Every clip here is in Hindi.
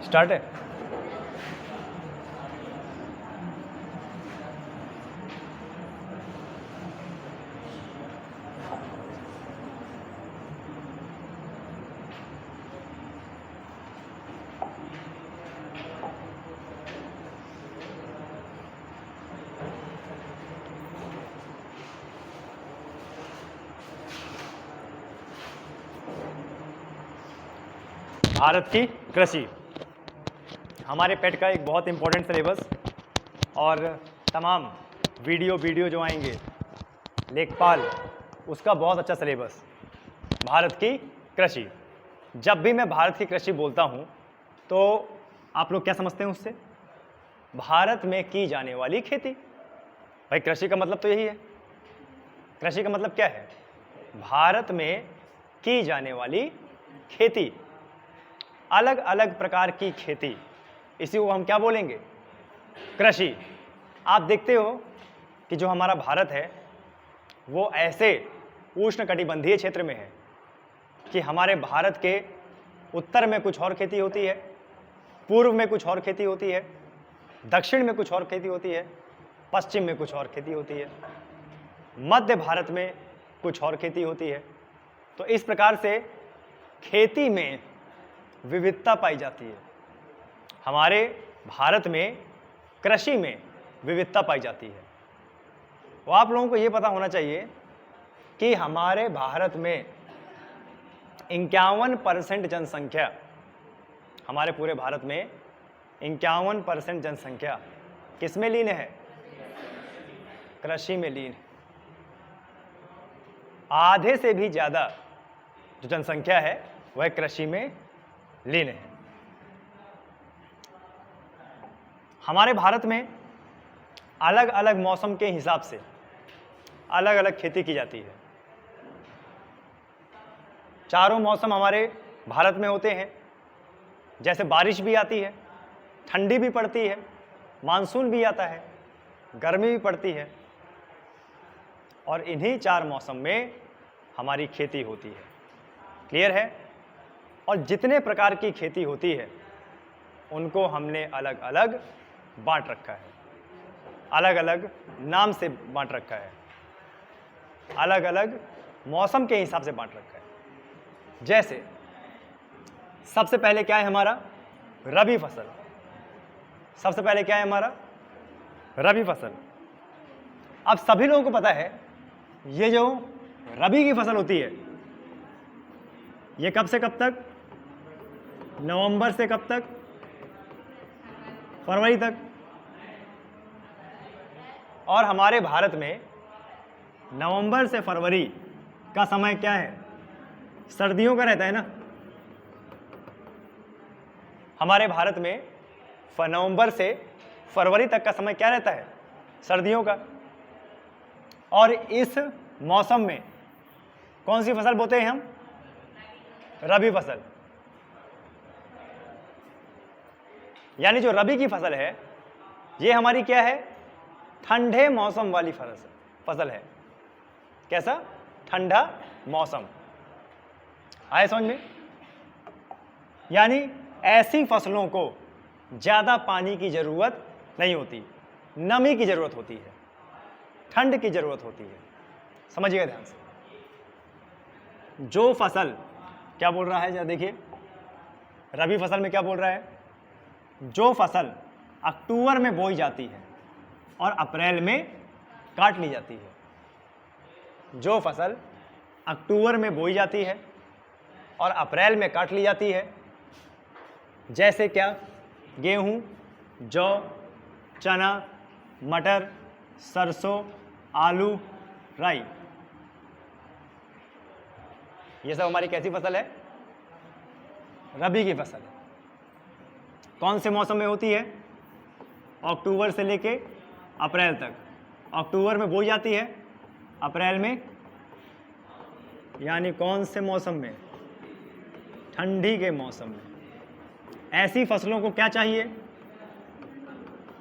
स्टार्ट है। भारत की कृषि हमारे पेट का एक बहुत इंपॉर्टेंट सिलेबस और तमाम वीडियो जो आएंगे लेखपाल, उसका बहुत अच्छा सिलेबस। भारत की कृषि, जब भी मैं भारत की कृषि बोलता हूं तो आप लोग क्या समझते हैं उससे? भारत में की जाने वाली खेती। भाई कृषि का मतलब तो यही है। कृषि का मतलब क्या है? भारत में की जाने वाली खेती, अलग अलग प्रकार की खेती, इसी को हम क्या बोलेंगे? कृषि। आप देखते हो कि जो हमारा भारत है वो ऐसे उष्णकटिबंधीय क्षेत्र में है कि हमारे भारत के उत्तर में कुछ और खेती होती है, पूर्व में कुछ और खेती होती है, दक्षिण में कुछ और खेती होती है, पश्चिम में कुछ और खेती होती है, मध्य भारत में कुछ और खेती होती है। तो इस प्रकार से खेती में विविधता पाई जाती है। हमारे भारत में कृषि में विविधता पाई जाती है। तो आप लोगों को यह पता होना चाहिए कि हमारे भारत में 51% जनसंख्या, हमारे पूरे भारत में 51% जनसंख्या किस में लीन है? कृषि में लीन है। आधे से भी ज्यादा जो जनसंख्या है वह कृषि में लीन है। हमारे भारत में अलग अलग मौसम के हिसाब से अलग अलग खेती की जाती है। चारों मौसम हमारे भारत में होते हैं। जैसे बारिश भी आती है, ठंडी भी पड़ती है, मानसून भी आता है, गर्मी भी पड़ती है, और इन्हीं चार मौसम में हमारी खेती होती है। क्लियर है? और जितने प्रकार की खेती होती है उनको हमने अलग अलग बांट रखा है, अलग अलग नाम से बांट रखा है, अलग अलग मौसम के हिसाब से बांट रखा है। जैसे सबसे पहले क्या है हमारा? रबी फसल। सबसे पहले क्या है हमारा? रबी फसल। अब सभी लोगों को पता है ये जो रबी की फसल होती है ये कब से कब तक? नवंबर से कब तक? फरवरी तक। और हमारे भारत में नवंबर से फरवरी का समय क्या है? सर्दियों का रहता है ना। हमारे भारत में नवंबर से फरवरी तक का समय क्या रहता है? सर्दियों का। और इस मौसम में कौन सी फसल बोते हैं हम? रबी फसल। यानी जो रबी की फसल है ये हमारी क्या है? ठंडे मौसम वाली फसल है। कैसा? ठंडा मौसम। आए समझ में? यानी ऐसी फसलों को ज्यादा पानी की जरूरत नहीं होती, नमी की जरूरत होती है, ठंड की जरूरत होती है। समझिएगा ध्यान से। जो फसल क्या बोल रहा है जरा देखिए, रबी फसल में क्या बोल रहा है? जो फसल अक्टूबर में बोई जाती है और अप्रैल में काट ली जाती है। जो फसल अक्टूबर में बोई जाती है और अप्रैल में काट ली जाती है, जैसे क्या? गेहूं, जौ, चना, मटर, सरसों, आलू, राई। ये सब हमारी कैसी फसल है? रबी की फसल है। कौन से मौसम में होती है? अक्टूबर से लेके अप्रैल तक। अक्टूबर में बोई जाती है, अप्रैल में, यानी कौन से मौसम में? ठंडी के मौसम में। ऐसी फसलों को क्या चाहिए?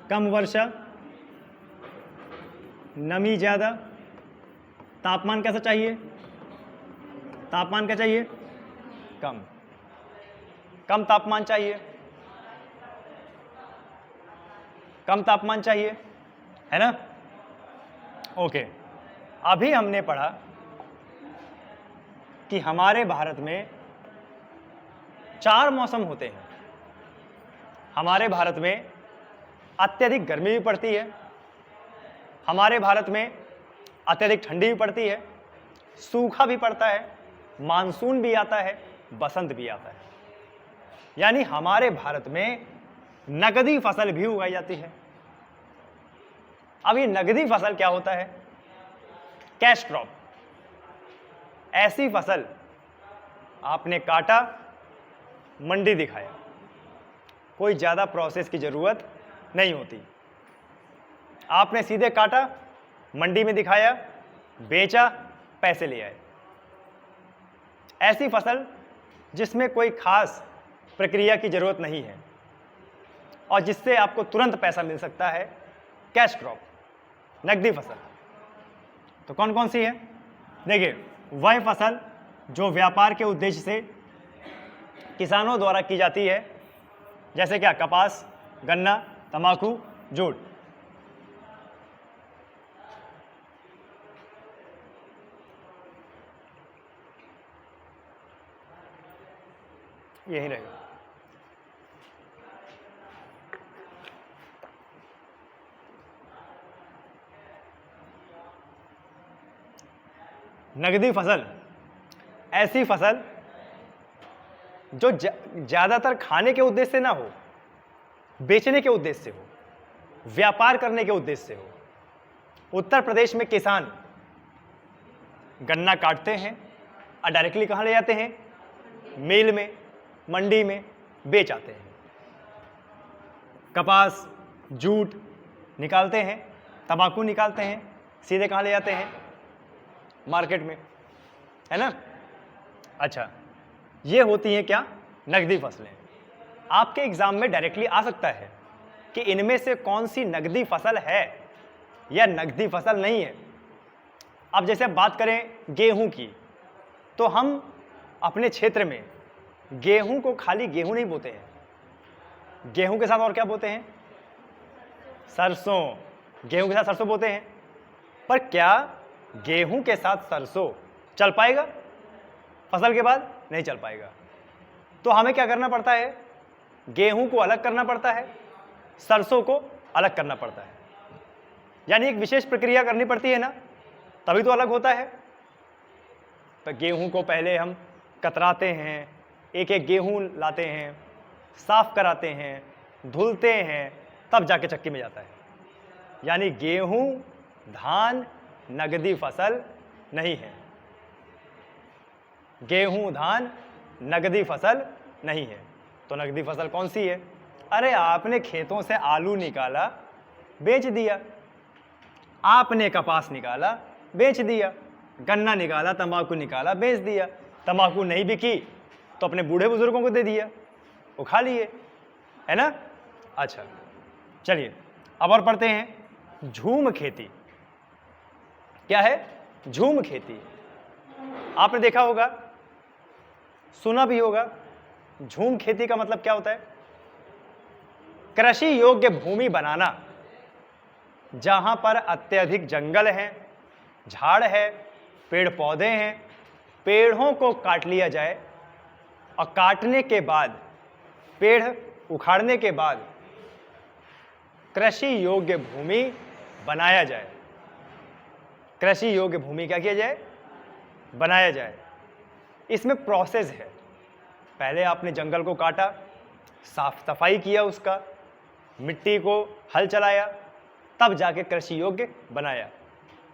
कम वर्षा, नमी ज्यादा, तापमान कैसा चाहिए? तापमान क्या चाहिए? कम तापमान चाहिए। कम तापमान चाहिए, है ना। ओके, अभी हमने पढ़ा कि हमारे भारत में 4 मौसम होते हैं। हमारे भारत में अत्यधिक गर्मी भी पड़ती है, हमारे भारत में अत्यधिक ठंडी भी पड़ती है, सूखा भी पड़ता है, मानसून भी आता है, बसंत भी आता है। यानी हमारे भारत में नकदी फसल भी उगाई जाती है। अब ये नकदी फसल क्या होता है? Cash crop. ऐसी फसल आपने काटा, मंडी दिखाया, कोई ज्यादा प्रोसेस की जरूरत नहीं होती। आपने सीधे काटा, मंडी में दिखाया, बेचा, पैसे ले आए। ऐसी फसल जिसमें कोई खास प्रक्रिया की जरूरत नहीं है और जिससे आपको तुरंत पैसा मिल सकता है, कैश क्रॉप, नकदी फसल। तो कौन कौन सी है? देखिए, वह फसल जो व्यापार के उद्देश्य से किसानों द्वारा की जाती है, जैसे क्या? कपास, गन्ना, तंबाकू, जूट। यही रहेगा। नकदी फसल ऐसी फसल जो ज्यादातर खाने के उद्देश्य से ना हो, बेचने के उद्देश्य से हो, व्यापार करने के उद्देश्य से हो। उत्तर प्रदेश में किसान गन्ना काटते हैं और डायरेक्टली कहां ले जाते हैं? मिल में, मंडी में बेच आते हैं। कपास, जूट निकालते हैं, तंबाकू निकालते हैं, सीधे कहां ले जाते हैं? मार्केट में, है ना। अच्छा, ये होती हैं क्या? नकदी फसलें। आपके एग्जाम में डायरेक्टली आ सकता है कि इनमें से कौन सी नकदी फसल है या नकदी फसल नहीं है। अब जैसे बात करें गेहूं की, तो हम अपने क्षेत्र में गेहूं को खाली गेहूं नहीं बोते हैं, गेहूं के साथ और क्या बोते हैं? सरसों। गेहूं के साथ सरसों बोते हैं। पर क्या गेहूं के साथ सरसों चल पाएगा? फसल के बाद नहीं चल पाएगा। तो हमें क्या करना पड़ता है? गेहूं को अलग करना पड़ता है, सरसों को अलग करना पड़ता है। यानी एक विशेष प्रक्रिया करनी पड़ती है ना, तभी तो अलग होता है। तो गेहूं को पहले हम कतराते हैं, एक एक गेहूं लाते हैं, साफ कराते हैं, धुलते हैं, तब जाके चक्की में जाता है। यानी गेहूं, धान नगदी फसल नहीं है। गेहूं, धान नगदी फसल नहीं है। तो नगदी फसल कौन सी है? अरे आपने खेतों से आलू निकाला, बेच दिया, आपने कपास निकाला, बेच दिया, गन्ना निकाला, तंबाकू निकाला, बेच दिया, तंबाकू नहीं बिकी तो अपने बूढ़े बुजुर्गों को दे दिया, वो खा लिए, है ना। अच्छा, चलिए अब और पढ़ते हैं। झूम खेती क्या है? झूम खेती आपने देखा होगा, सुना भी होगा। झूम खेती का मतलब क्या होता है? कृषि योग्य भूमि बनाना, जहां पर अत्यधिक जंगल है, झाड़ है, पेड़ पौधे हैं, पेड़ों को काट लिया जाए और काटने के बाद, पेड़ उखाड़ने के बाद कृषि योग्य भूमि बनाया जाए। कृषि योग्य भूमि क्या किया जाए? बनाया जाए। इसमें प्रोसेस है। पहले आपने जंगल को काटा, साफ सफाई किया, उसका मिट्टी को हल चलाया, तब जाके कृषि योग्य बनाया।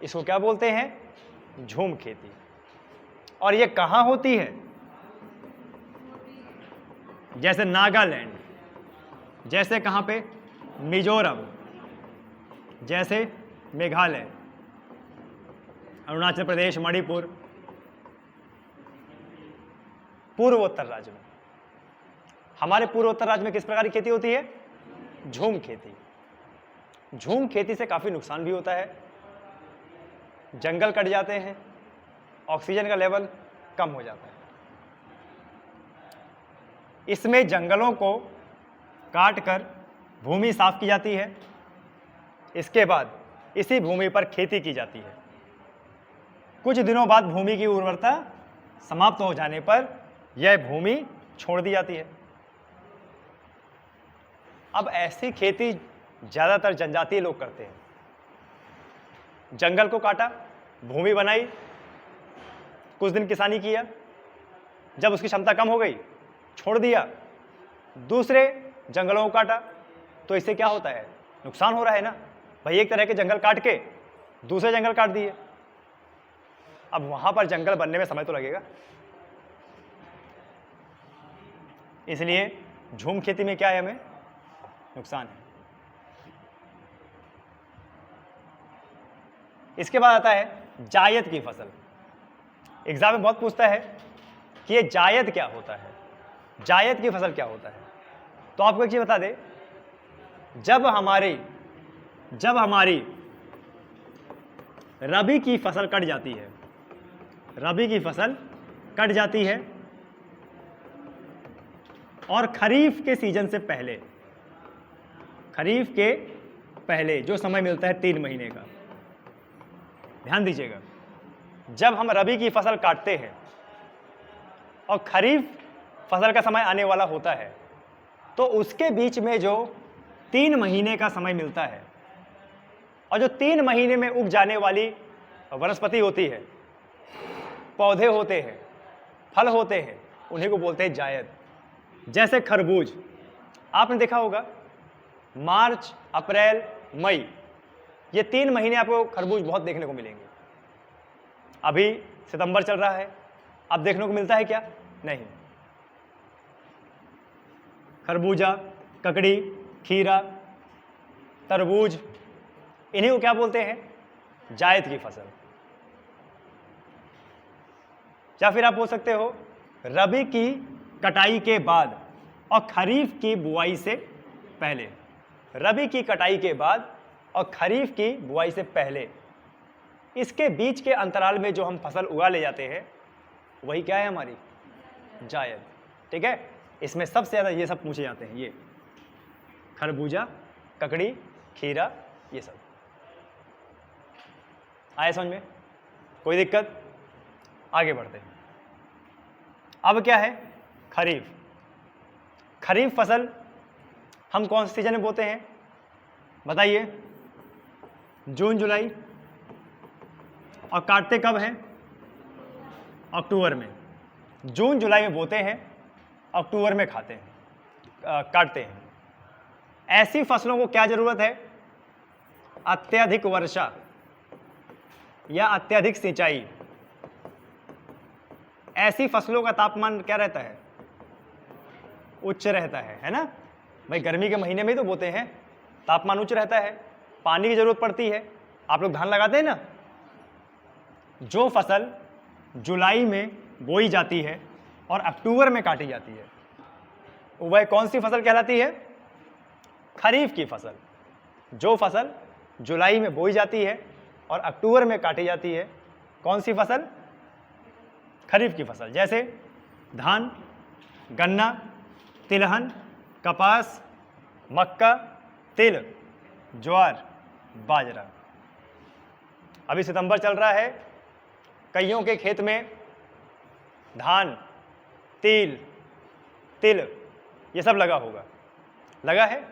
इसको क्या बोलते हैं? झूम खेती। और ये कहां होती है? जैसे नागालैंड, जैसे कहां पे? मिजोरम, जैसे मेघालय, अरुणाचल प्रदेश, मणिपुर, पूर्वोत्तर राज्य में। हमारे पूर्वोत्तर राज्य में किस प्रकार की खेती होती है? झूम खेती। झूम खेती से काफी नुकसान भी होता है। जंगल कट जाते हैं, ऑक्सीजन का लेवल कम हो जाता है। इसमें जंगलों को काटकर भूमि साफ की जाती है, इसके बाद इसी भूमि पर खेती की जाती है। कुछ दिनों बाद भूमि की उर्वरता समाप्त हो जाने पर यह भूमि छोड़ दी जाती है। अब ऐसी खेती ज़्यादातर जनजातीय लोग करते हैं। जंगल को काटा, भूमि बनाई, कुछ दिन किसानी किया, जब उसकी क्षमता कम हो गई छोड़ दिया, दूसरे जंगलों को काटा। तो इससे क्या होता है? नुकसान हो रहा है ना भाई। एक तरह के जंगल काट के दूसरे जंगल काट दिए, अब वहां पर जंगल बनने में समय तो लगेगा। इसलिए झूम खेती में क्या है? हमें नुकसान है। इसके बाद आता है जायद की फसल। एग्जाम में बहुत पूछता है कि ये जायद क्या होता है, जायद की फसल क्या होता है। तो आपको एक चीज बता दे, जब हमारी रबी की फसल कट जाती है, रबी की फसल कट जाती है और खरीफ के सीजन से पहले, खरीफ के पहले जो समय मिलता है 3 महीने का, ध्यान दीजिएगा, जब हम रबी की फसल काटते हैं और खरीफ फसल का समय आने वाला होता है, तो उसके बीच में जो 3 महीने का समय मिलता है और जो 3 महीने में उग जाने वाली वनस्पति होती है, पौधे होते हैं, फल होते हैं, उन्हीं को बोलते हैं जायद। जैसे खरबूज, आपने देखा होगा मार्च, अप्रैल, मई, ये 3 महीने आपको खरबूज बहुत देखने को मिलेंगे। अभी सितंबर चल रहा है, अब देखने को मिलता है क्या? नहीं। खरबूजा, ककड़ी, खीरा, तरबूज, इन्हीं को क्या बोलते हैं? जायद की फसल। या फिर आप बोल सकते हो रबी की कटाई के बाद और खरीफ की बुआई से पहले। रबी की कटाई के बाद और खरीफ की बुआई से पहले, इसके बीच के अंतराल में जो हम फसल उगा ले जाते हैं, वही क्या है? हमारी जायद। ठीक है, इसमें सबसे ज़्यादा ये सब पूछे जाते हैं, ये खरबूजा, ककड़ी, खीरा, ये सब। आए समझ में? कोई दिक्कत? आगे बढ़ते हैं। अब क्या है? खरीफ। खरीफ फसल हम कौन से सीजन में बोते हैं? बताइए। जून, जुलाई। और काटते कब हैं? अक्टूबर में। जून जुलाई में बोते हैं, अक्टूबर में खाते हैं, काटते हैं। ऐसी फसलों को क्या जरूरत है? अत्यधिक वर्षा या अत्यधिक सिंचाई। ऐसी फसलों का तापमान क्या रहता है? उच्च रहता है ना भाई। गर्मी के महीने में ही तो बोते हैं, तापमान उच्च रहता है, पानी की जरूरत पड़ती है। आप लोग धान लगाते हैं ना, जो फसल जुलाई में बोई जाती है और अक्टूबर में काटी जाती है, वह कौन सी फसल कहलाती है? खरीफ की फसल। जो फसल जुलाई में बोई जाती है और अक्टूबर में काटी जाती है, कौन सी फसल? खरीफ की फसल। जैसे धान, गन्ना, तिलहन, कपास, मक्का, तिल, ज्वार, बाजरा। अभी सितंबर चल रहा है, कईयों के खेत में धान, तिल, ये सब लगा होगा। लगा है?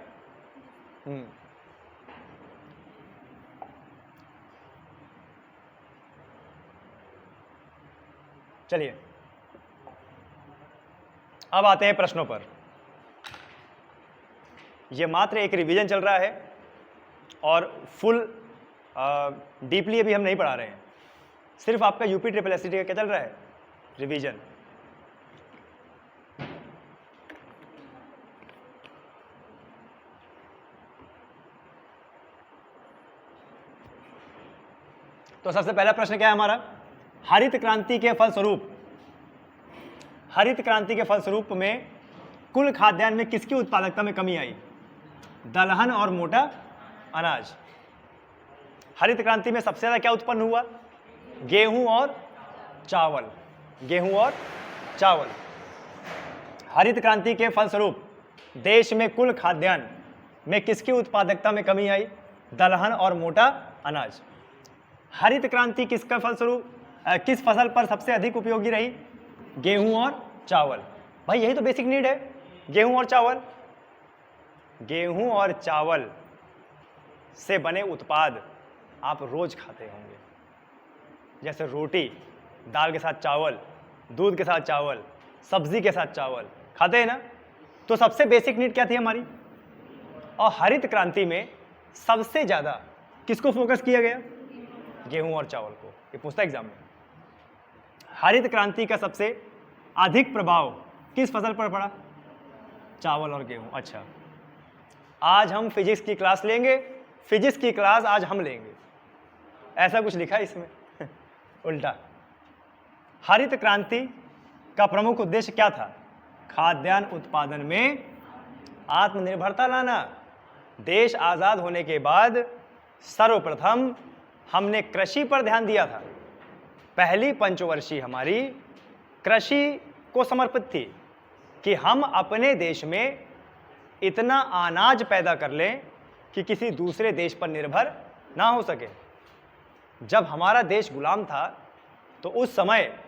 चलिए अब आते हैं प्रश्नों पर। यह मात्र एक रिवीजन चल रहा है और फुल डीपली अभी हम नहीं पढ़ा रहे हैं। सिर्फ आपका यूपी ट्रिपल एससीटी का क्या चल रहा है? रिवीजन। तो सबसे पहला प्रश्न क्या है हमारा? हरित क्रांति के फलस्वरूप, हरित क्रांति के फलस्वरूप में कुल खाद्यान्न में किसकी उत्पादकता में कमी आई? दलहन और मोटा अनाज। हरित क्रांति में सबसे ज्यादा क्या उत्पन्न हुआ? गेहूं और चावल। गेहूं और चावल। हरित क्रांति के फलस्वरूप देश में कुल खाद्यान्न में किसकी उत्पादकता में कमी आई? दलहन और मोटा अनाज। हरित क्रांति किसका फलस्वरूप किस फसल पर सबसे अधिक उपयोगी रही? गेहूं और चावल। भाई यही तो बेसिक नीड है, गेहूं और चावल। गेहूं और चावल से बने उत्पाद आप रोज खाते होंगे, जैसे रोटी, दाल के साथ चावल, दूध के साथ चावल, सब्जी के साथ चावल खाते हैं ना। तो सबसे बेसिक नीड क्या थी हमारी? और हरित क्रांति में सबसे ज्यादा किसको फोकस किया गया? गेहूं और चावल को। ये पूछता एग्जाम में। हरित क्रांति का सबसे अधिक प्रभाव किस फसल पर पड़ा? चावल और गेहूं। अच्छा, आज हम फिजिक्स की क्लास लेंगे, फिजिक्स की क्लास आज हम लेंगे, ऐसा कुछ लिखा है इसमें उल्टा। हरित क्रांति का प्रमुख उद्देश्य क्या था? खाद्यान्न उत्पादन में आत्मनिर्भरता लाना। देश आजाद होने के बाद सर्वप्रथम हमने कृषि पर ध्यान दिया था। पहली पंचवर्षीय हमारी कृषि को समर्पित थी कि हम अपने देश में इतना अनाज पैदा कर लें कि किसी दूसरे देश पर निर्भर ना हो सके। जब हमारा देश गुलाम था तो उस समय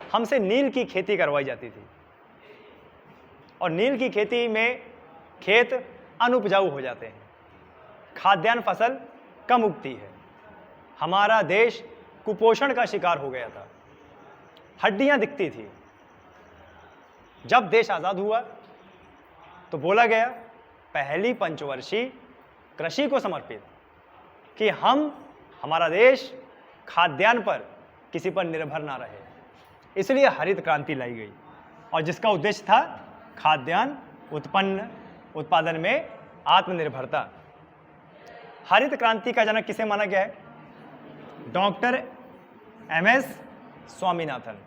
हमसे नील की खेती करवाई जाती थी, और नील की खेती में खेत अनुपजाऊ हो जाते हैं, खाद्यान्न फसल कम उगती है। हमारा देश कुपोषण का शिकार हो गया था, हड्डियां दिखती थी। जब देश आजाद हुआ तो बोला गया पहली पंचवर्षीय कृषि को समर्पित, कि हमारा देश खाद्यान्न पर किसी पर निर्भर ना रहे। इसलिए हरित क्रांति लाई गई, और जिसका उद्देश्य था खाद्यान्न उत्पादन में आत्मनिर्भरता। हरित क्रांति का जनक किसे माना गया है? Doctor MS Swaminathan.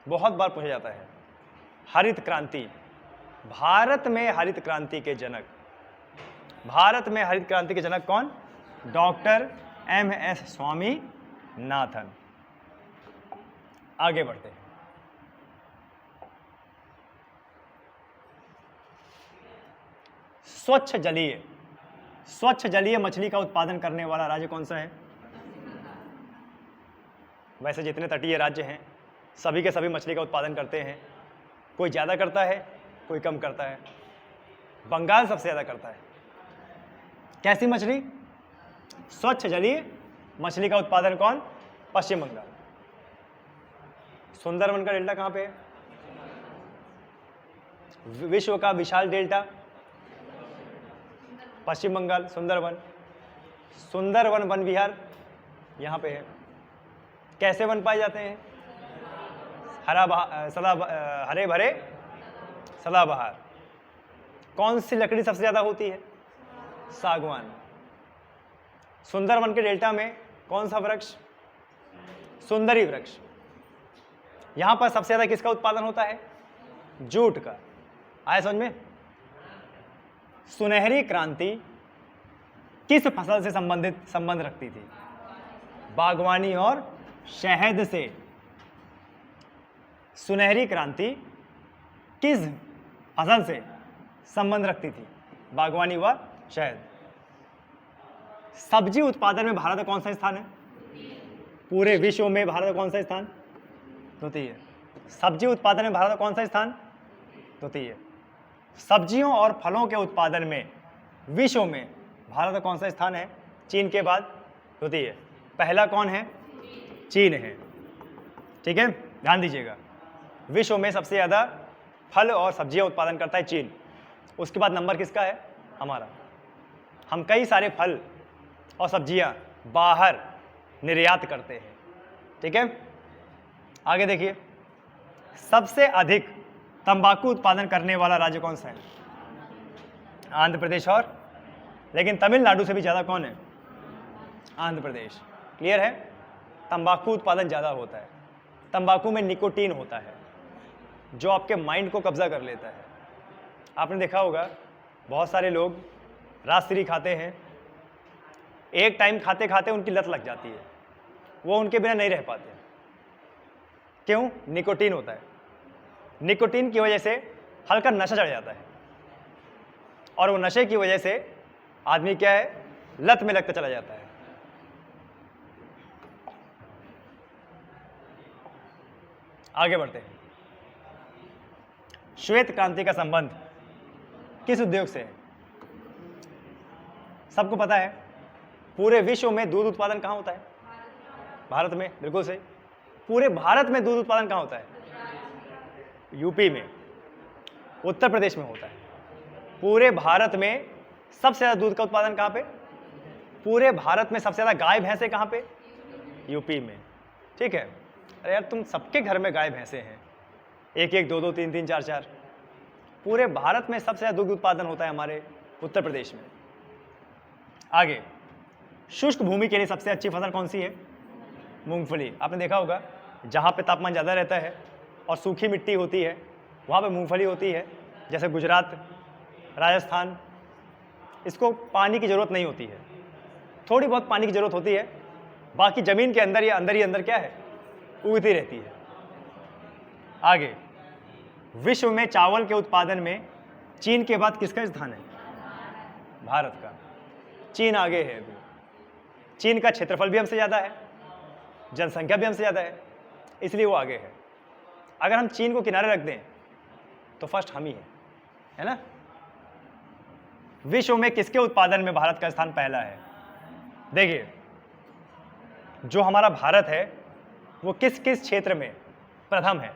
बहुत बार पूछा जाता है हरित क्रांति, भारत में हरित क्रांति के जनक, भारत में हरित क्रांति के जनक कौन? Doctor MS Swaminathan. आगे बढ़ते हैं। स्वच्छ जलीय मछली का उत्पादन करने वाला राज्य कौन सा है? वैसे जितने तटीय राज्य हैं सभी के सभी मछली का उत्पादन करते हैं, कोई ज़्यादा करता है कोई कम करता है। बंगाल सबसे ज़्यादा करता है। कैसी मछली? स्वच्छ जलीय मछली का उत्पादन कौन? पश्चिम बंगाल। सुंदरवन का डेल्टा कहाँ पे है? विश्व का विशाल डेल्टा पश्चिम बंगाल, सुंदरवन वन विहार यहाँ पे है। कैसे वन पाए जाते हैं? हरे भरे सदाबहार। कौन सी लकड़ी सबसे ज्यादा होती है? सागवान। सुंदरवन के डेल्टा में कौन सा वृक्ष? सुंदरी वृक्ष। यहां पर सबसे ज्यादा किसका उत्पादन होता है? जूट का। आया समझ में? सुनहरी क्रांति किस फसल से संबंध रखती थी? बागवानी और शहद से। सुनहरी क्रांति किस फसल से संबंध रखती थी? बागवानी व शहद। सब्जी उत्पादन में भारत का कौन सा स्थान है? पूरे विश्व में भारत का कौन सा स्थान? द्वितीय। सब्जी उत्पादन में भारत का कौन सा स्थान? द्वितीय। सब्जियों और फलों के उत्पादन में विश्व में भारत का कौन सा स्थान है? चीन के बाद द्वितीय। पहला कौन है? चीन है। ठीक है, ध्यान दीजिएगा। विश्व में सबसे ज़्यादा फल और सब्जियां उत्पादन करता है चीन। उसके बाद नंबर किसका है? हमारा। हम कई सारे फल और सब्जियां बाहर निर्यात करते हैं। ठीक है, आगे देखिए। सबसे अधिक तंबाकू उत्पादन करने वाला राज्य कौन सा है? आंध्र प्रदेश। और लेकिन तमिलनाडु से भी ज़्यादा कौन है? आंध्र प्रदेश। क्लियर है? तंबाकू उत्पादन ज़्यादा होता है। तंबाकू में निकोटीन होता है जो आपके माइंड को कब्जा कर लेता है। आपने देखा होगा बहुत सारे लोग राजश्री खाते हैं, एक टाइम खाते खाते उनकी लत लग जाती है, वो उनके बिना नहीं रह पाते। क्यों? निकोटीन होता है। निकोटीन की वजह से हल्का नशा चढ़ जाता है, और वो नशे की वजह से आदमी क्या है? लत में लगता चला जाता है। आगे बढ़ते हैं। श्वेत क्रांति का संबंध किस उद्योग से है? सबको पता है, पूरे विश्व में दूध उत्पादन कहाँ होता है? भारत में, बिल्कुल सही। पूरे भारत में दूध उत्पादन कहाँ होता है? यूपी में, उत्तर प्रदेश में होता है। पूरे भारत में सबसे ज़्यादा दूध का उत्पादन कहाँ पे? पूरे भारत में सबसे ज़्यादा गाय भैंसे कहाँ पे? यूपी में। ठीक है। अरे यार, तुम सबके घर में गाय भैंसे हैं, एक एक, दो दो, तीन तीन, चार चार। पूरे भारत में सबसे ज़्यादा दूध उत्पादन होता है हमारे उत्तर प्रदेश में। आगे, शुष्क भूमि के लिए सबसे अच्छी फसल कौन सी है? मूंगफली। आपने देखा होगा, जहाँ पे तापमान ज़्यादा रहता है और सूखी मिट्टी होती है वहाँ पे मूंगफली होती है, जैसे गुजरात, राजस्थान। इसको पानी की ज़रूरत नहीं होती है, थोड़ी बहुत पानी की ज़रूरत होती है, बाकी ज़मीन के अंदर या अंदर ही अंदर क्या है, उगती रहती है। आगे, विश्व में चावल के उत्पादन में चीन के बाद किसका स्थान है? भारत का। चीन आगे है अभी। चीन का क्षेत्रफल भी हमसे ज़्यादा है, जनसंख्या भी हमसे ज़्यादा है, इसलिए वो आगे है। अगर हम चीन को किनारे रख दें तो फर्स्ट हम ही है ना? विश्व में किसके उत्पादन में भारत का स्थान पहला है? देखिए, जो हमारा भारत है वो किस किस क्षेत्र में प्रथम है?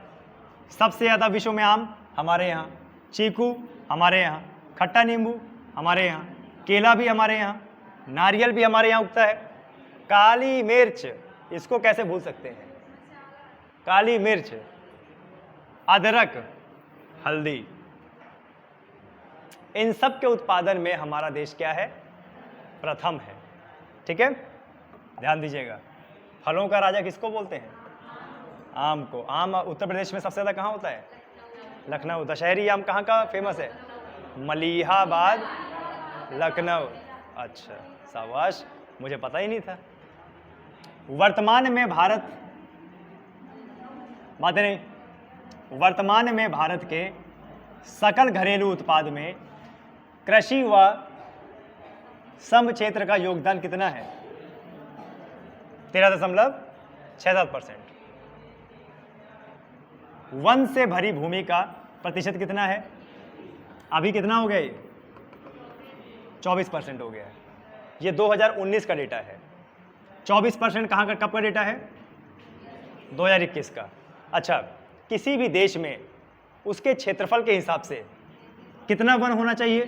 सबसे ज़्यादा विश्व में आम हमारे यहाँ, चीकू हमारे यहाँ, खट्टा नींबू हमारे यहाँ, केला भी हमारे यहाँ, नारियल भी हमारे यहाँ उगता है। काली मिर्च, इसको कैसे भूल सकते हैं? काली मिर्च, अदरक, हल्दी, इन सब के उत्पादन में हमारा देश क्या है? प्रथम है। ठीक है, ध्यान दीजिएगा। फलों का राजा किसको बोलते हैं? आम को। आम उत्तर प्रदेश में सबसे ज़्यादा कहाँ होता है? लखनऊ। दशहरी आम कहाँ का फेमस है? मलिहाबाद, लखनऊ। अच्छा, शाबाश, मुझे पता ही नहीं था। वर्तमान में भारत के सकल घरेलू उत्पाद में कृषि व श्रम क्षेत्र का योगदान कितना है? 13.67%। वन से भरी भूमि का प्रतिशत कितना है? अभी कितना हो गया ये? 24% हो गया है। ये 2019 का डेटा है। 24% कहाँ का, कब का डेटा है? 2021 का। अच्छा, किसी भी देश में उसके क्षेत्रफल के हिसाब से कितना वन होना चाहिए?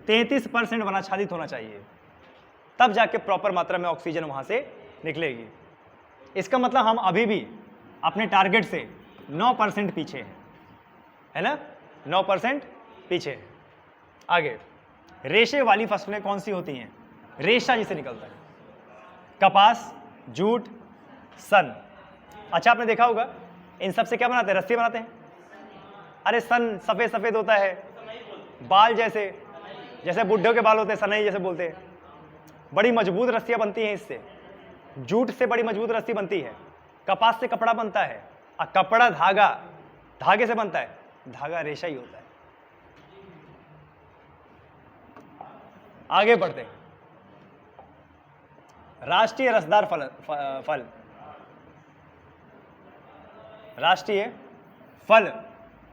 33% वन आच्छादित होना चाहिए, तब जाके प्रॉपर मात्रा में ऑक्सीजन वहाँ से निकलेगी। इसका मतलब हम अभी भी अपने टारगेट से 9% पीछे हैं, है ना? 9% पीछे हैं। आगे, रेशे वाली फसलें कौन सी होती हैं? रेशा जिसे निकलता है। कपास, जूट, सन। अच्छा, आपने देखा होगा इन सब से क्या बनाते हैं? रस्सी बनाते हैं। अरे सन सफ़ेद सफ़ेद होता है, बाल जैसे बुड्ढों के बाल होते हैं, सनई जैसे बोलते हैं। बड़ी मजबूत रस्सियाँ बनती हैं इससे। जूट से बड़ी मजबूत रस्सी बनती है। कपास से कपड़ा बनता है, और कपड़ा धागे से बनता है। धागा रेशा ही होता है। आगे बढ़ते हैं। राष्ट्रीय रसदार फल राष्ट्रीय फल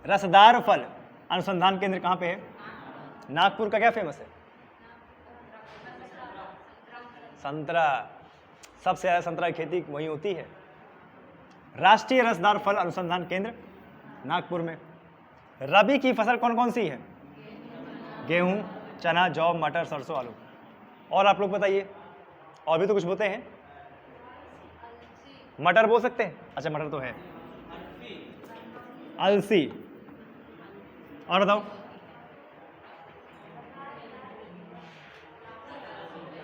रसदार फल अनुसंधान केंद्र कहाँ पे है? नागपुर का क्या फेमस है? संतरा। सबसे ज़्यादा संतरा की खेती वहीं होती है। राष्ट्रीय रसदार फल अनुसंधान केंद्र नागपुर में। रबी की फसल कौन कौन सी है? गेहूं, चना, जौ, मटर, सरसों, आलू। और आप लोग बताइए, और भी तो कुछ बोलते हैं। मटर बोल सकते हैं? अच्छा, मटर तो है। अलसी। और बताओ।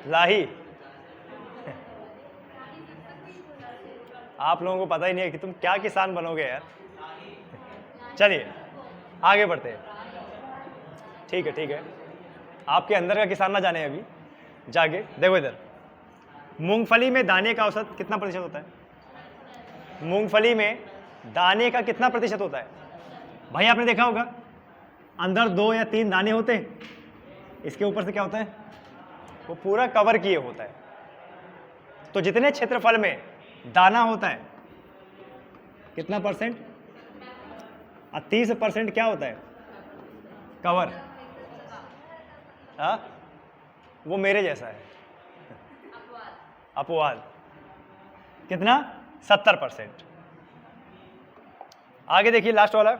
लाही। आप लोगों को पता ही नहीं है कि तुम क्या किसान बनोगे यार। चलिए आगे बढ़ते हैं। ठीक है, आपके अंदर का किसान ना जाने अभी, जागे देखो इधर। मूंगफली में दाने का औसत कितना प्रतिशत होता है? मूंगफली में दाने का कितना प्रतिशत होता है? भाई आपने देखा होगा, अंदर 2 या 3 दाने होते हैं, इसके ऊपर से क्या होता है? वो पूरा कवर किए होता है। तो जितने क्षेत्रफल में दाना होता है, कितना परसेंट? 30% क्या होता है? कवर। हाँ, वो मेरे जैसा है, अपवाद। कितना? 70%। आगे देखिए लास्ट वाला,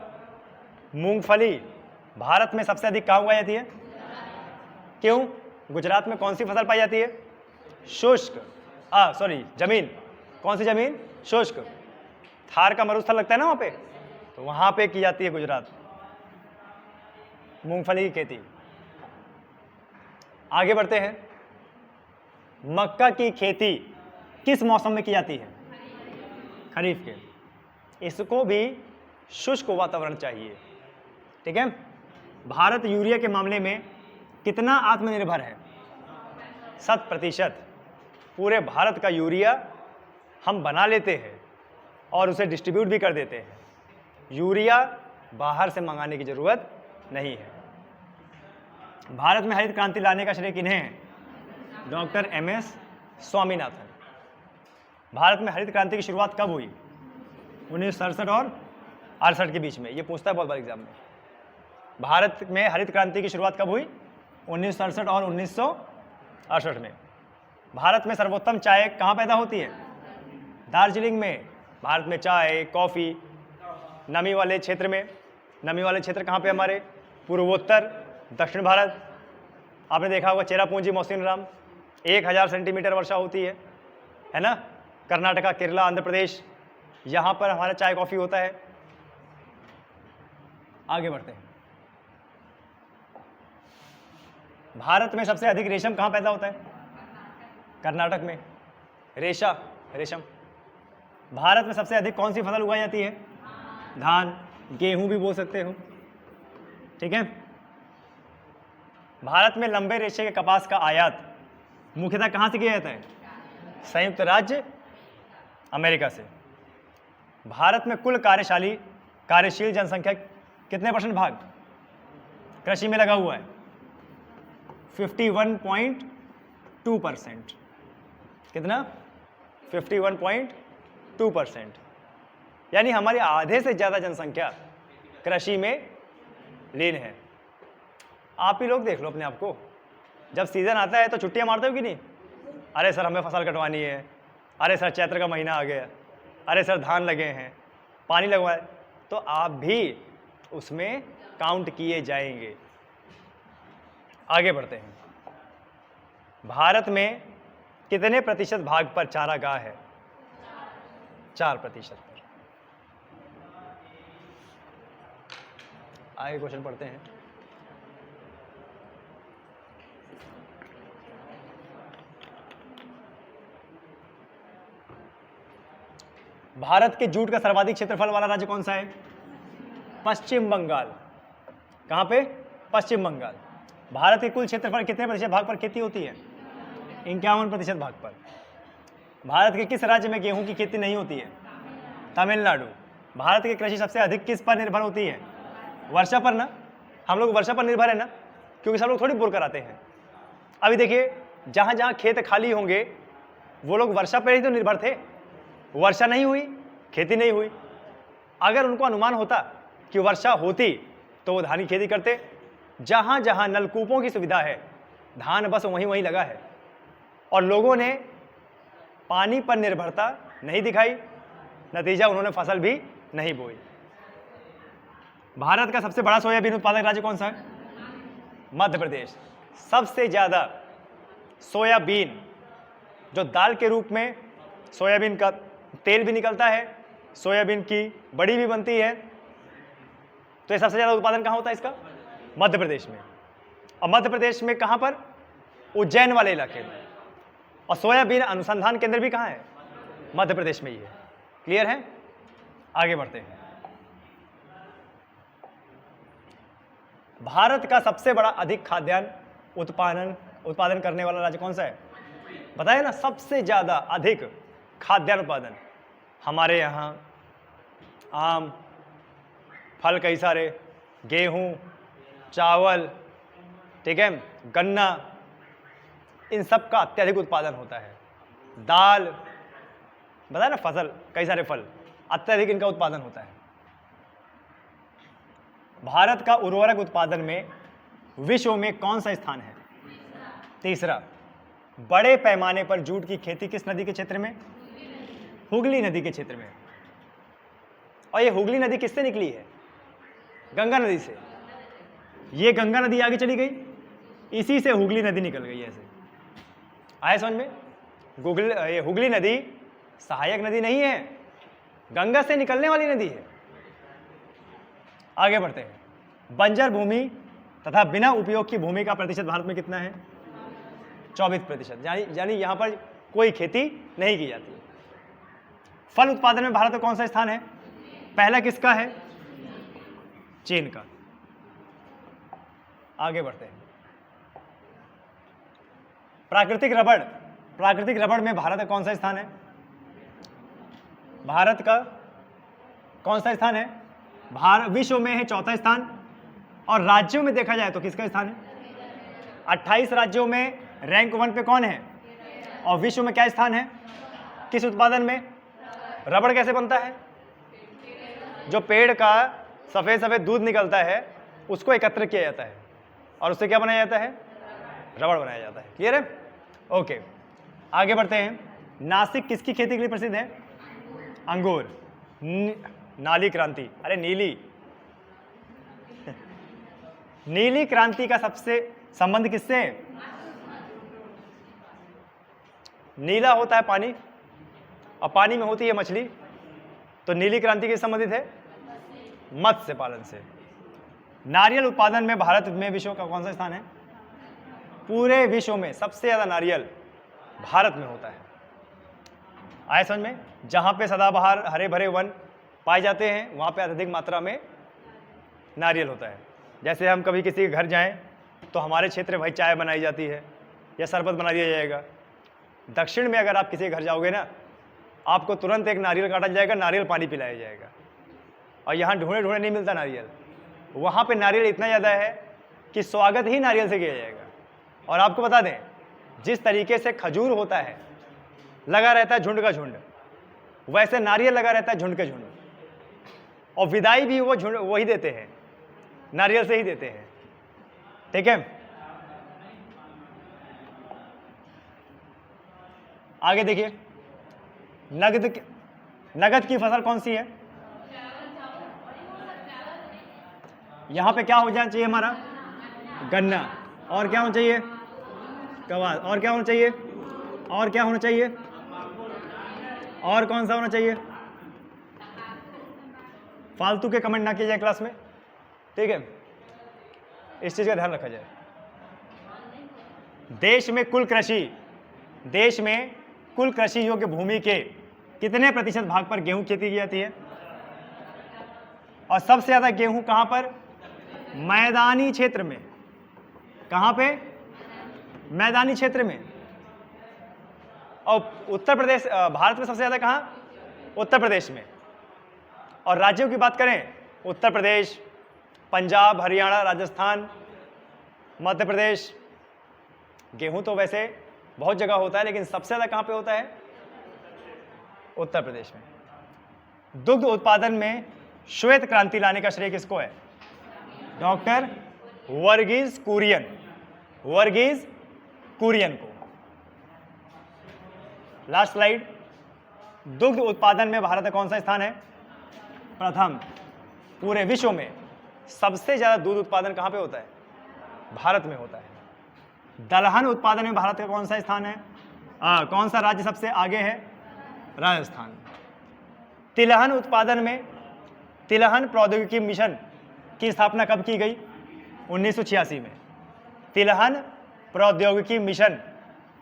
मूंगफली भारत में सबसे अधिक कहाँ उगाई जाती है? क्यों? गुजरात में कौन सी फसल पाई जाती है? शुष्क, जमीन। कौन सी जमीन? शुष्क। थार का मरुस्थल लगता है ना वहां पे, तो वहां पे की जाती है गुजरात मूंगफली की खेती। आगे बढ़ते हैं, मक्का की खेती किस मौसम में की जाती है? खरीफ के। इसको भी शुष्क वातावरण चाहिए, ठीक है। भारत यूरिया के मामले में कितना आत्मनिर्भर है? 100%। पूरे भारत का यूरिया हम बना लेते हैं और उसे डिस्ट्रीब्यूट भी कर देते हैं। यूरिया बाहर से मंगाने की जरूरत नहीं है। भारत में हरित क्रांति लाने का श्रेय किन्हें है? Doctor MS Swaminathan. भारत में हरित क्रांति की शुरुआत कब हुई? 1967 और 68 के बीच में। ये पूछता है बहुत बार एग्जाम में। भारत में हरित क्रांति की शुरुआत कब हुई? 1967 और 1968 में। भारत में सर्वोत्तम चाय कहाँ पैदा होती है? दार्जिलिंग में। भारत में चाय, कॉफ़ी नमी वाले क्षेत्र में। नमी वाले क्षेत्र कहाँ पे हमारे? पूर्वोत्तर, दक्षिण भारत। आपने देखा होगा चेरापूंजी, मौसिनराम 1000 सेंटीमीटर वर्षा होती है ना। कर्नाटका, केरला, आंध्र प्रदेश, यहाँ पर हमारा चाय कॉफ़ी होता है। आगे बढ़ते हैं, भारत में सबसे अधिक रेशम कहाँ पैदा होता है? कर्नाटक में। रेशम। भारत में सबसे अधिक कौन सी फसल उगाई जाती है? धान, गेहूं भी बोल सकते हो, ठीक है। भारत में लंबे रेशे के कपास का आयात मुख्यतः कहाँ से किया जाता है? संयुक्त राज्य अमेरिका से। भारत में कुल कार्यशील जनसंख्या कितने % भाग कृषि में लगा हुआ है? 51.2%। कितना? 51.2%। यानी हमारी आधे से ज़्यादा जनसंख्या कृषि में लीन है। आप ही लोग देख लो अपने आप को, जब सीज़न आता है तो छुट्टियां मारते हो कि नहीं? अरे सर हमें फसल कटवानी है, अरे सर चैत्र का महीना आ गया, अरे सर धान लगे हैं, पानी लगवाए, तो आप भी उसमें काउंट किए जाएंगे। आगे बढ़ते हैं, भारत में कितने प्रतिशत भाग पर चारागाह है? 4% पर। आगे क्वेश्चन पढ़ते हैं, भारत के जूट का सर्वाधिक क्षेत्रफल वाला राज्य कौन सा है? पश्चिम बंगाल। कहाँ पे? पश्चिम बंगाल। भारत के कुल क्षेत्रफल कितने प्रतिशत भाग पर खेती होती है? 51% भाग पर। भारत के किस राज्य में गेहूं की खेती नहीं होती है? तमिलनाडु। भारत की कृषि सबसे अधिक किस पर निर्भर होती है? वर्षा पर ना। हम लोग वर्षा पर निर्भर है ना, क्योंकि सब लोग थोड़ी बोर कराते हैं। अभी देखिए, जहाँ जहाँ खेत खाली होंगे वो लोग वर्षा पर ही तो निर्भर थे। वर्षा नहीं हुई, खेती नहीं हुई। अगर उनको अनुमान होता कि वर्षा होती तो वो धान की खेती करते। जहाँ जहाँ नलकूपों की सुविधा है, धान बस वहीं वहीं लगा है, और लोगों ने पानी पर निर्भरता नहीं दिखाई, नतीजा उन्होंने फसल भी नहीं बोई। भारत का सबसे बड़ा सोयाबीन उत्पादक राज्य कौन सा है? मध्य प्रदेश। सबसे ज़्यादा सोयाबीन, जो दाल के रूप में सोयाबीन का तेल भी निकलता है, सोयाबीन की बड़ी भी बनती है, तो ये सबसे ज़्यादा उत्पादन कहाँ होता है इसका? मध्य प्रदेश में। और मध्य प्रदेश में कहाँ पर? उज्जैन वाले इलाके में। और सोयाबीन अनुसंधान केंद्र भी कहाँ है? मध्य प्रदेश में ही है। क्लियर है? आगे बढ़ते हैं, भारत का सबसे बड़ा अधिक खाद्यान्न उत्पादन करने वाला राज्य कौन सा है? बताया ना, सबसे ज़्यादा अधिक खाद्यान्न उत्पादन। हमारे यहाँ आम, फल कई सारे, गेहूँ, चावल, ठीक है, गन्ना, इन सब का अत्यधिक उत्पादन होता है। दाल, बताया ना, फसल, कई सारे फल, अत्यधिक इनका उत्पादन होता है। भारत का उर्वरक उत्पादन में विश्व में कौन सा स्थान है? तीसरा। बड़े पैमाने पर जूट की खेती किस नदी के क्षेत्र में? हुगली नदी के क्षेत्र में। और ये हुगली नदी किससे निकली है? गंगा नदी से। ये गंगा नदी आगे चली गई, इसी से हुगली नदी निकल गई। ऐसे आए समझ में? ये हुगली नदी सहायक नदी नहीं है, गंगा से निकलने वाली नदी है। आगे बढ़ते हैं। बंजर भूमि तथा बिना उपयोग की भूमि का प्रतिशत भारत में कितना है? 24%। यानी यहां पर कोई खेती नहीं की जाती। फल उत्पादन में भारत का कौन सा स्थान है? पहला किसका है? चीन का। आगे बढ़ते हैं। प्राकृतिक रबड़ में भारत का कौन सा स्थान है? भारत का कौन सा स्थान है? विश्व में है चौथा स्थान। और राज्यों में देखा जाए तो किसका स्थान है? 28 राज्यों में रैंक 1 पे कौन है? और विश्व में क्या स्थान है? किस उत्पादन में? रबड़ कैसे बनता है? जो पेड़ का सफेद सफेद दूध निकलता है उसको एकत्र किया जाता है और उससे क्या बनाया जाता है? रबड़ बनाया जाता है। क्लियर है? ओके, आगे बढ़ते हैं। नासिक किसकी खेती के लिए प्रसिद्ध है? अंगूर। नाली क्रांति, अरे नीली क्रांति का सबसे संबंध किससे है? नीला होता है पानी और पानी में होती है मछली, तो नीली क्रांति किससे संबंधित है? मत्स्य पालन से। नारियल उत्पादन में भारत में विश्व का कौन सा स्थान है? पूरे विश्व में सबसे ज्यादा नारियल भारत में होता है। आए समझ में? जहां पे सदाबहार हरे भरे वन पाए जाते हैं वहां पे अत्यधिक मात्रा में नारियल होता है। जैसे हम कभी किसी के घर जाएं तो हमारे क्षेत्र में भाई चाय बनाई जाती है या शरबत बना दिया जाएगा। दक्षिण में अगर आप किसी के घर जाओगे ना, आपको तुरंत एक नारियल काटा जाएगा, नारियल पानी पिलाया जाएगा। और यहाँ ढूंढे ढूंढे नहीं मिलता नारियल, वहाँ पे नारियल इतना ज़्यादा है कि स्वागत ही नारियल से किया जाएगा। और आपको बता दें, जिस तरीके से खजूर होता है, लगा रहता है झुंड का झुंड, वैसे नारियल लगा रहता है झुंड के झुंड। और विदाई भी वो झुंड वही देते हैं, नारियल से ही देते हैं। ठीक है, आगे देखिए। नगद की फसल कौन सी है? यहां पे क्या हो जाना चाहिए हमारा? गन्ना। और क्या होना चाहिए? कपास। और क्या होना चाहिए? और क्या होना चाहिए? और कौन सा होना चाहिए? फालतू के कमेंट ना किए जाए क्लास में, ठीक है? इस चीज का ध्यान रखा जाए। देश में कुल कृषि योग्य भूमि के कितने प्रतिशत भाग पर गेहूं खेती की जाती है? और सबसे ज्यादा गेहूं कहां पर? मैदानी क्षेत्र में। कहां पे? मैदानी क्षेत्र में। और उत्तर प्रदेश, भारत में सबसे ज्यादा कहां? उत्तर प्रदेश में। और राज्यों की बात करें, उत्तर प्रदेश, पंजाब, हरियाणा, राजस्थान, मध्य प्रदेश। गेहूं तो वैसे बहुत जगह होता है, लेकिन सबसे ज्यादा कहां पे होता है? उत्तर प्रदेश में। दुग्ध उत्पादन में श्वेत क्रांति लाने का श्रेय किसको है? डॉक्टर वर्गीज कुरियन को। Last slide. दुग्ध उत्पादन में भारत का कौन सा स्थान है? प्रथम। पूरे विश्व में सबसे ज्यादा दूध उत्पादन कहां पे होता है? भारत में होता है। दलहन उत्पादन में भारत का कौन सा स्थान है? कौन सा राज्य सबसे आगे है? राजस्थान। तिलहन उत्पादन में तिलहन प्रौद्योगिकी मिशन की स्थापना कब की गई? 1986 में। तिलहन प्रौद्योगिकी मिशन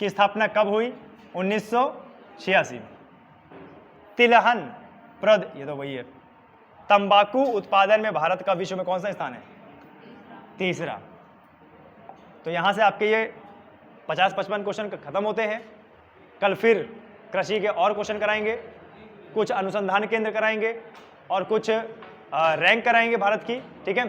की स्थापना कब हुई? 1986 में। तिलहन ये तो वही है। तंबाकू उत्पादन में भारत का विश्व में कौन सा स्थान है? तीसरा। तो यहां से आपके ये 50-55 क्वेश्चन खत्म होते हैं। कल फिर कृषि के और क्वेश्चन कराएंगे, कुछ अनुसंधान केंद्र कराएंगे और कुछ रैंक कराएंगे भारत की। ठीक है।